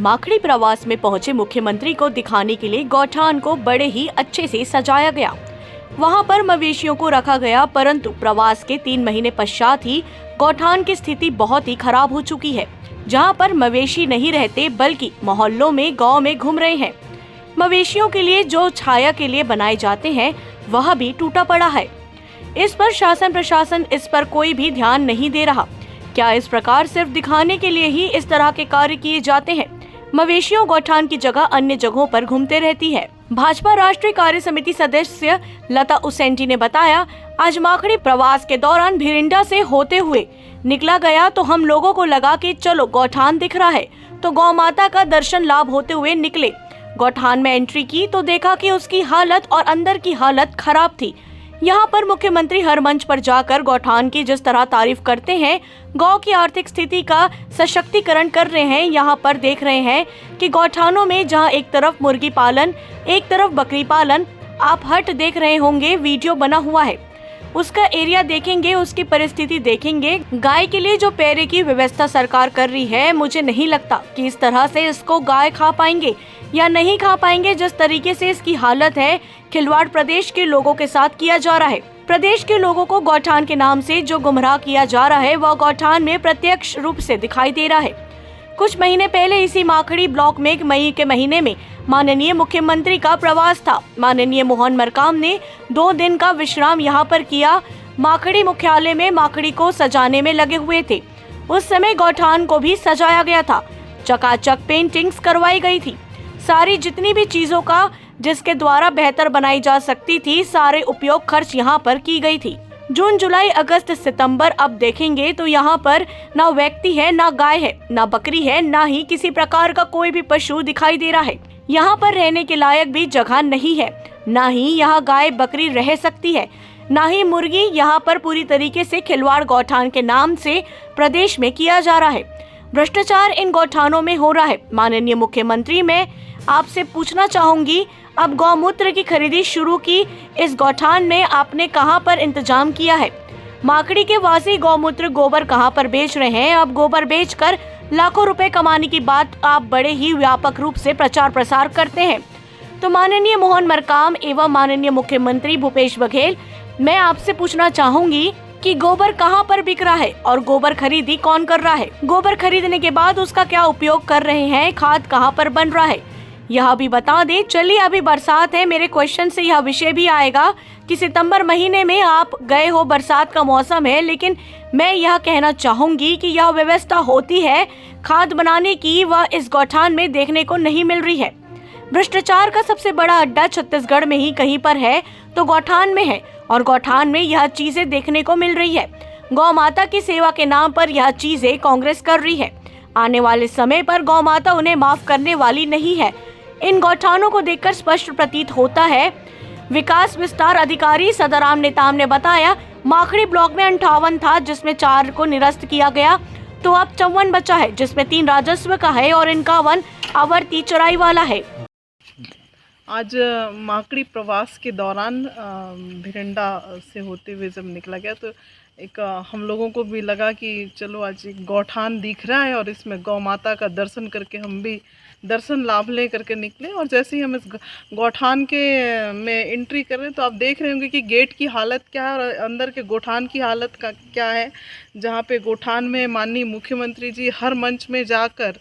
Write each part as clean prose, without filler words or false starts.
माखड़ी प्रवास में पहुंचे मुख्यमंत्री को दिखाने के लिए गौठान को बड़े ही अच्छे से सजाया गया। वहां पर मवेशियों को रखा गया, परंतु प्रवास के 3 महीने पश्चात ही गौठान की स्थिति बहुत ही खराब हो चुकी है। जहां पर मवेशी नहीं रहते बल्कि मोहल्लों में, गांव में घूम रहे हैं। मवेशियों के लिए जो छाया के लिए बनाए जाते हैं वह भी टूटा पड़ा है। इस पर शासन प्रशासन इस पर कोई भी ध्यान नहीं दे रहा। क्या इस प्रकार सिर्फ दिखाने के लिए ही इस तरह के कार्य किए जाते हैं? मवेशियों गौठान की जगह अन्य जगहों पर घूमते रहती है। भाजपा राष्ट्रीय कार्य समिति सदस्य लता उसेंडी ने बताया, आज माखड़ी प्रवास के दौरान भिरिंडा से होते हुए निकला गया तो हम लोगों को लगा कि चलो गौठान दिख रहा है तो गौ माता का दर्शन लाभ होते हुए निकले। गौठान में एंट्री की तो देखा कि उसकी हालत और अंदर की हालत खराब थी। यहाँ पर मुख्यमंत्री हर मंच पर जाकर गौठान की जिस तरह तारीफ करते हैं, गौ की आर्थिक स्थिति का सशक्तिकरण कर रहे हैं। यहाँ पर देख रहे हैं कि गौठानों में जहाँ एक तरफ मुर्गी पालन, एक तरफ बकरी पालन, आप हट देख रहे होंगे, वीडियो बना हुआ है, उसका एरिया देखेंगे, उसकी परिस्थिति देखेंगे। गाय के लिए जो पैरे की व्यवस्था सरकार कर रही है, मुझे नहीं लगता कि इस तरह से इसको गाय खा पाएंगे या नहीं खा पाएंगे। जिस तरीके से इसकी हालत है, खिलवाड़ प्रदेश के लोगों के साथ किया जा रहा है। प्रदेश के लोगों को गौठान के नाम से जो गुमराह किया जा रहा है वह गौठान में प्रत्यक्ष रूप से दिखाई दे रहा है। कुछ महीने पहले इसी माखड़ी ब्लॉक में मई के महीने में माननीय मुख्यमंत्री का प्रवास था। माननीय मोहन मरकाम ने 2 दिन का विश्राम यहाँ पर किया। माखड़ी मुख्यालय में माखड़ी को सजाने में लगे हुए थे। उस समय गौठान को भी सजाया गया था, चकाचक पेंटिंग्स करवाई गई थी। सारी जितनी भी चीजों का जिसके द्वारा बेहतर बनाई जा सकती थी, सारे उपयोग खर्च यहाँ पर की गई थी। जून, जुलाई, अगस्त, सितंबर अब देखेंगे तो यहाँ पर ना व्यक्ति है, ना गाय है, ना बकरी है, ना ही किसी प्रकार का कोई भी पशु दिखाई दे रहा है। यहाँ पर रहने के लायक भी जगह नहीं है, ना ही यहाँ गाय बकरी रह सकती है, ना ही मुर्गी। यहाँ पर पूरी तरीके से खिलवाड़ गौठान के नाम से प्रदेश में किया जा रहा है। भ्रष्टाचार इन गौठानों में हो रहा है। माननीय मुख्यमंत्री, मैं आपसे पूछना चाहूंगी, अब गौमूत्र की खरीदी शुरू की, इस गौठान में आपने कहां पर इंतजाम किया है? माखड़ी के वासी गौमूत्र गोबर कहां पर बेच रहे हैं? अब गोबर बेचकर लाखों रुपए कमाने की बात आप बड़े ही व्यापक रूप से प्रचार प्रसार करते हैं। तो माननीय मोहन मरकाम एवं माननीय मुख्यमंत्री भूपेश बघेल, मैं आपसे पूछना चाहूंगी कि गोबर कहां पर बिक रहा है और गोबर खरीदी कौन कर रहा है? गोबर खरीदने के बाद उसका क्या उपयोग कर रहे हैं? खाद कहां पर बन रहा है, यह भी बता दें। चलिए, अभी बरसात है, मेरे क्वेश्चन से यह विषय भी आएगा कि सितंबर महीने में आप गए हो, बरसात का मौसम है, लेकिन मैं यह कहना चाहूंगी कि यह व्यवस्था होती है खाद बनाने की, वह इस गौठान में देखने को नहीं मिल रही है। भ्रष्टाचार का सबसे बड़ा अड्डा छत्तीसगढ़ में ही कहीं पर है तो गौठान में है, और गौठान में यह चीजें देखने को मिल रही है। गौ माता की सेवा के नाम पर यह चीजें कांग्रेस कर रही है। आने वाले समय पर गौ माता उन्हें माफ करने वाली नहीं है। इन गौठानों को देखकर स्पष्ट प्रतीत होता है। विकास विस्तार अधिकारी सदाराम नेताम ने बताया, माखड़ी ब्लॉक में 58 था, जिसमें 4 को निरस्त किया गया, तो अब 54 बचा है, जिसमें 3 राजस्व का है और 51 आवर्ती चराई वाला है। आज माखड़ी प्रवास के दौरान भिरिंडा से होते हुए जब निकला गया तो एक हम लोगों को भी लगा कि चलो आज एक गौठान दिख रहा है और इसमें गौ माता का दर्शन करके हम भी दर्शन लाभ ले करके निकले। और जैसे ही हम इस गौठान के में एंट्री कर रहे हैं तो आप देख रहे होंगे कि गेट की हालत क्या है और अंदर के गौठान की हालत का क्या है, जहाँ पे गौठान में माननीय मुख्यमंत्री जी हर मंच में जाकर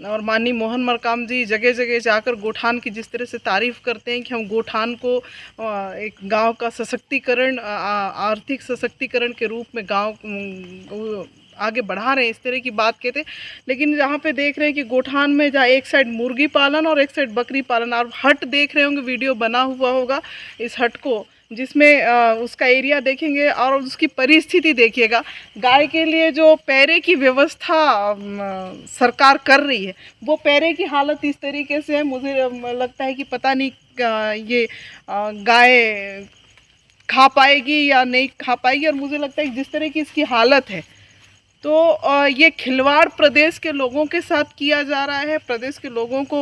और माननीय मोहन मरकाम जी जगह जगह जाकर गौठान की जिस तरह से तारीफ़ करते हैं कि हम गौठान को एक गांव का सशक्तिकरण, आर्थिक सशक्तिकरण के रूप में गांव आगे बढ़ा रहे हैं, इस तरह की बात कहते हैं। लेकिन यहाँ पे देख रहे हैं कि गौठान में जहाँ एक साइड मुर्गी पालन और एक साइड बकरी पालन, और हट देख रहे होंगे, वीडियो बना हुआ होगा इस हट को, जिसमें उसका एरिया देखेंगे और उसकी परिस्थिति देखिएगा। गाय के लिए जो पैरे की व्यवस्था सरकार कर रही है, वो पैरे की हालत इस तरीके से है, मुझे लगता है कि पता नहीं ये गाय खा पाएगी या नहीं खा पाएगी। और मुझे लगता है कि जिस तरह की इसकी हालत है, तो ये खिलवाड़ प्रदेश के लोगों के साथ किया जा रहा है। प्रदेश के लोगों को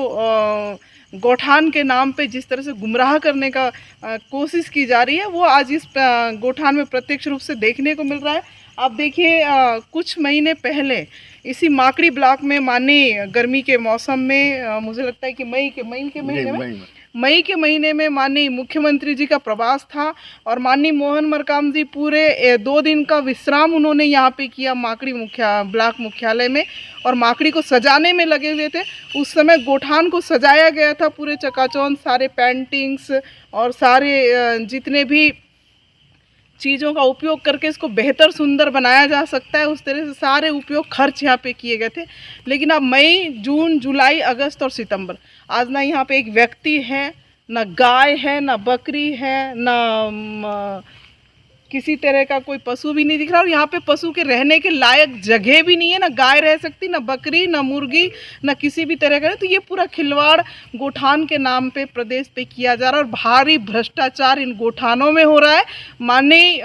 गौठान के नाम पे जिस तरह से गुमराह करने का कोशिश की जा रही है, वो आज इस गौठान में प्रत्यक्ष रूप से देखने को मिल रहा है। आप देखिए कुछ महीने पहले इसी माकड़ी ब्लॉक में माननीय गर्मी के मौसम में मुझे लगता है कि मई के महीने में माननीय मुख्यमंत्री जी का प्रवास था और माननीय मोहन मरकाम जी पूरे 2 दिन का विश्राम उन्होंने यहाँ पे किया माकड़ी ब्लॉक मुख्यालय में और माकड़ी को सजाने में लगे हुए थे। उस समय गोठान को सजाया गया था पूरे चकाचौंध, सारे पेंटिंग्स और सारे जितने भी चीज़ों का उपयोग करके इसको बेहतर सुंदर बनाया जा सकता है उस तरह से सारे उपयोग खर्च यहाँ पे किए गए थे। लेकिन अब मई, जून, जुलाई, अगस्त और सितंबर, आज ना यहाँ पे एक व्यक्ति है, ना गाय है, ना बकरी है, ना किसी तरह का कोई पशु भी नहीं दिख रहा और यहाँ पे पशु के रहने के लायक जगह भी नहीं है, ना गाय रह सकती, ना बकरी, ना मुर्गी, ना किसी भी तरह का। तो ये पूरा खिलवाड़ गोठान के नाम पे प्रदेश पे किया जा रहा है और भारी भ्रष्टाचार इन गोठानों में हो रहा है। माननीय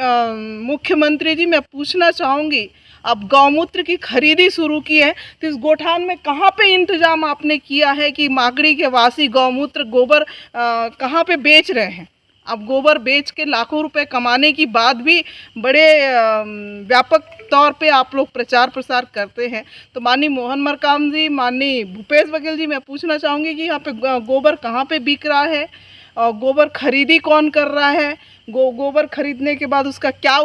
मुख्यमंत्री जी, मैं पूछना चाहूँगी, अब गौमूत्र की खरीदी शुरू की है तो इस गोठान में कहाँ पे इंतजाम आपने किया है कि माकड़ी के वासी गौमूत्र गोबर कहाँ पे बेच रहे हैं? अब गोबर बेच के लाखों रुपए कमाने की बात भी बड़े व्यापक तौर पे आप लोग प्रचार प्रसार करते हैं। तो माननीय मोहन मरकाम जी, माननीय भूपेश बघेल जी, मैं पूछना चाहूँगी कि यहाँ पे गोबर कहाँ पे बिक रहा है और गोबर खरीदी कौन कर रहा है? गोबर खरीदने के बाद उसका क्या